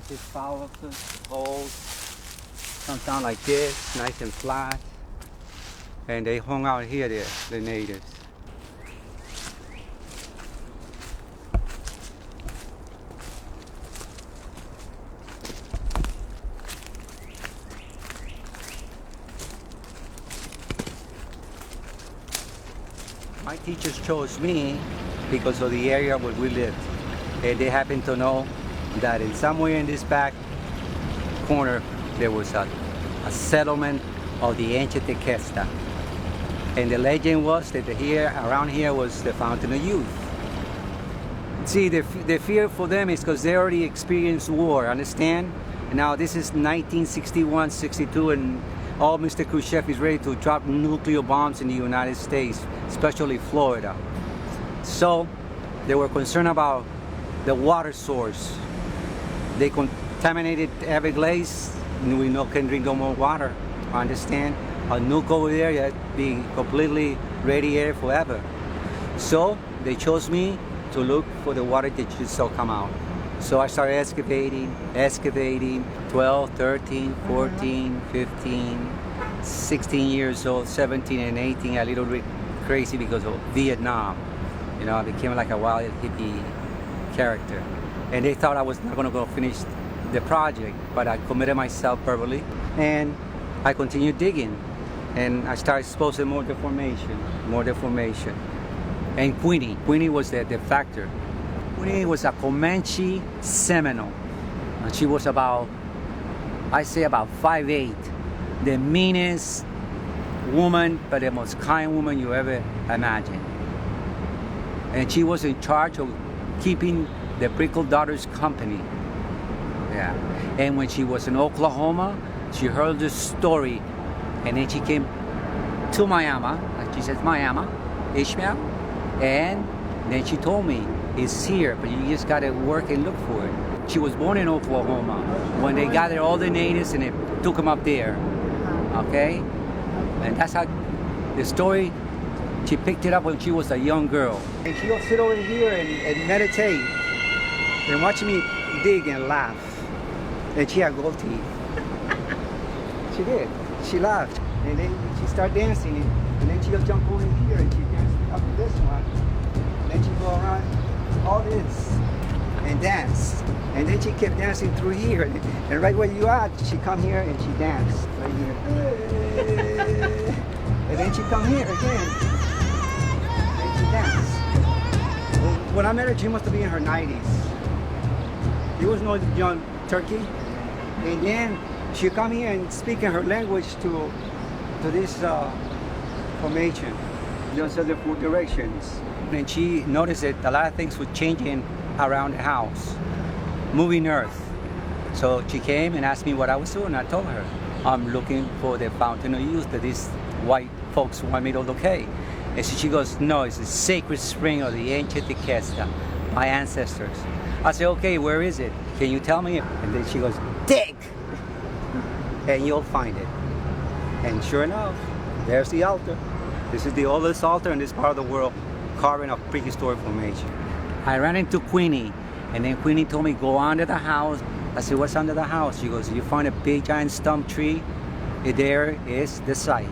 There's this power holes. Comes down like this, nice and flat. And they hung out here, the natives. My teachers chose me because of the area where we lived. And they happened to know that in somewhere in this back corner there was a settlement of the ancient Tequesta. And the legend was that around here was the Fountain of Youth. See, the fear for them is because they already experienced war, understand? Now this is 1961, 62, and all Mr. Khrushchev is ready to drop nuclear bombs in the United States, especially Florida. So they were concerned about the water source. They contaminated Everglades, and we can drink no more water, understand? A nuke over there being completely radiated forever. So they chose me to look for the water that should still come out. So I started excavating, 12, 13, 14, 15, 16 years old, 17 and 18, a little bit crazy because of Vietnam. You know, I became like a wild hippie character. And they thought I was not gonna go finish the project, but I committed myself verbally and I continued digging. And I started exposing more deformation. And Queenie was the factor. Queenie was a Comanche Seminole. And she was about 5'8", the meanest woman, but the most kind woman you ever imagined. And she was in charge of keeping the Prickle Daughters company. Yeah. And when she was in Oklahoma, she heard the story, and then she came to Miami. She says, Miami, Ishmael, and then she told me, it's here, but you just gotta work and look for it. She was born in Oklahoma when they gathered all the natives and they took them up there, okay? And that's how the story, she picked it up when she was a young girl. And she'll sit over here and meditate and watch me dig and laugh. And she had gold teeth. She did. She laughed. And then she started dancing. And then she'll jump over here and she danced up to this one. And then she'll go around all this and dance. And then she kept dancing through here. And right where you are, she come here and she danced. Right here. And then she come here again. And she danced. Well, when I met her, she must have been in her 90s. She was no young turkey. And then she come here and speak in her language to this formation. Just the food directions. And she noticed that a lot of things were changing around the house, moving earth. So she came and asked me what I was doing. I told her, I'm looking for the Fountain of Youth that these white folks want me to locate. And so she goes, no, it's a sacred spring of the ancient Tequesta, my ancestors. I said, okay, where is it? Can you tell me? And then she goes, dig! And you'll find it. And sure enough, there's the altar. This is the oldest altar in this part of the world, carving a prehistoric formation. I ran into Queenie, and then Queenie told me, go under the house. I said, what's under the house? She goes, you find a big giant stump tree, there is the site.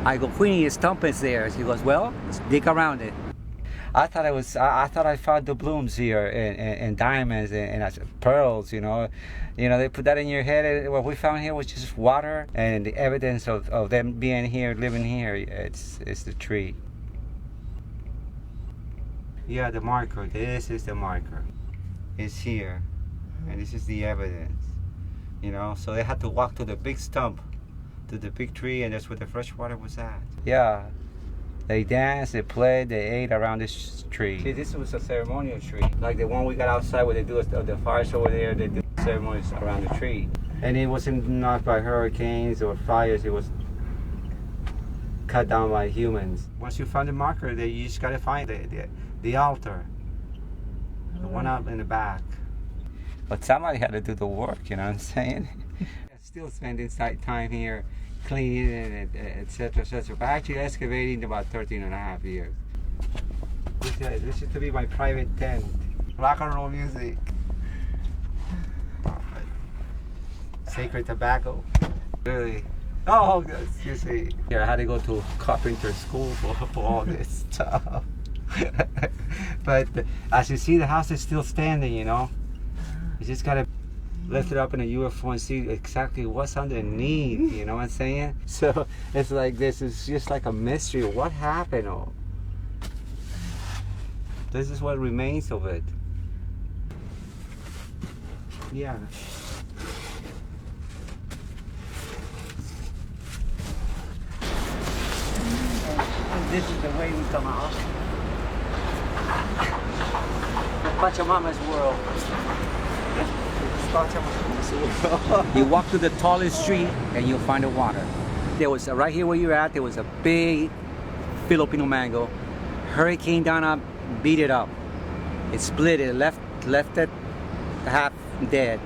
I go, Queenie, the stump is there. She goes, well, let's dig around it. I thought I found the blooms here and diamonds and pearls, you know. You know, they put that in your head. What we found here was just water and the evidence of them being here, living here. It's the tree. Yeah, the marker. This is the marker. It's here. And this is the evidence. You know, so they had to walk to the big stump, to the big tree, and that's where the fresh water was at. Yeah. They danced, they played, they ate around this tree. See, this was a ceremonial tree. Like the one we got outside where they do the fires over there, they do ceremonies around the tree. And it wasn't knocked by hurricanes or fires, it was cut down by humans. Once you find the marker, you just gotta find the altar. The one out in the back. But somebody had to do the work, you know what I'm saying? Still spending time here, cleaning, etc., etc. But actually excavating about 13 and a half years. This is to be my private tent. Rock and roll music. sacred tobacco. Really? Oh, you see. Here, I had to go to carpenter school for all this stuff. But as you see, the house is still standing, you know. You just gotta lift it up in a UFO and see exactly what's underneath, you know what I'm saying? So it's like this is just like a mystery. What happened? Oh, this is what remains of it. Yeah. And this is the way we come out. The Pachamama's world. You walk to the tallest tree and you'll find the water. There was right here where you're at. There was a big Filipino mango. Hurricane Donna beat it up. It split it, left it half dead.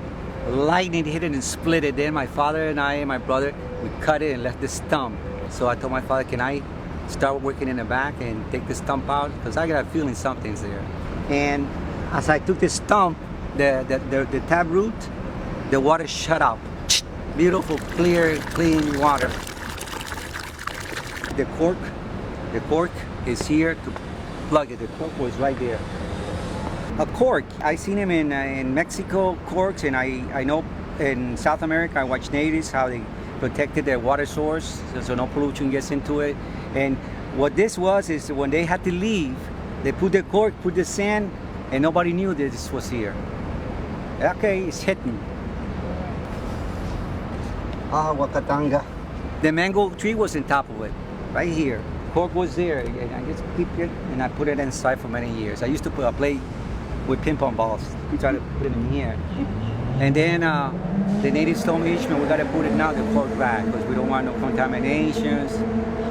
Lightning hit it and split it. Then my father and I and my brother, we cut it and left the stump. So I told my father, can I start working in the back and take the stump out? Because I got a feeling something's there. And as I took the stump, the tab root, the water shut up. Beautiful, clear, clean water. The cork is here to plug it. The cork was right there. A cork, I seen him in Mexico, corks, and I know in South America, I watch natives, how they protected their water source, so no pollution gets into it. And what this was is when they had to leave, they put the cork, put the sand, and nobody knew that this was here. Okay, it's hidden. Ah, Wakatanga. The mango tree was on top of it, right here. Cork was there, and I just keep it, and I put it inside for many years. I used to play with ping pong balls. We tried to put it in here. And then the natives told me, Ishmael, we gotta put it now, the cork back, because we don't want no contaminations,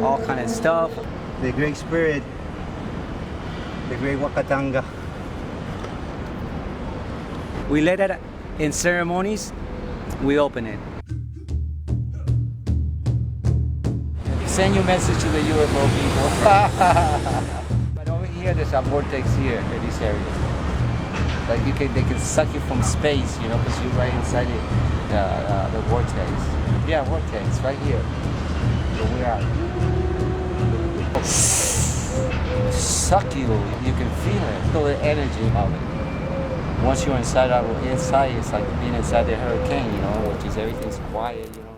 all kind of stuff. The Great Spirit, the Great Wakatanga. We let it in ceremonies, we open it. Send your message to the UFO people. But over here, there's a vortex here in this area. Like they can suck you from space, you know, because you're right inside the vortex. Yeah, vortex, right here. So we are. Suck you can feel it, feel the energy of it. Once you're inside, it's like being inside the hurricane, you know, which is everything's quiet, you know.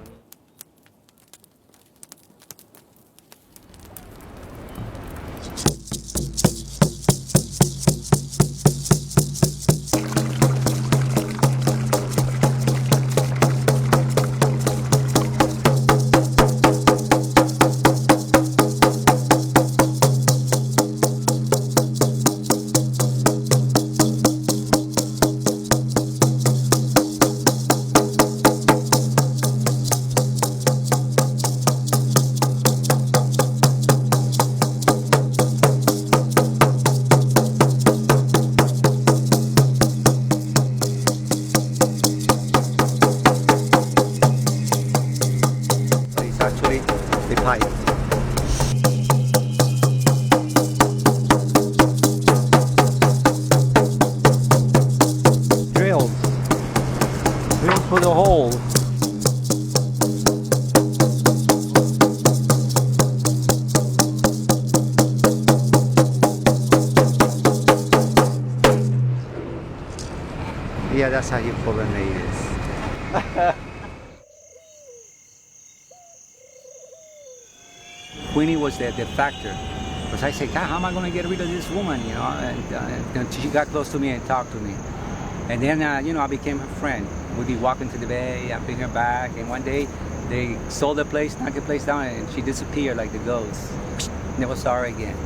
The pipe. Drilled for the hole. Yeah, that's how you pollinate it. Queenie was the factor, because I said, God, how am I going to get rid of this woman, you know? And she got close to me and talked to me. And then, you know, I became her friend. We'd be walking to the bay, I'd bring her back, and one day they sold the place, knocked the place down, and she disappeared like the ghost. Never saw her again.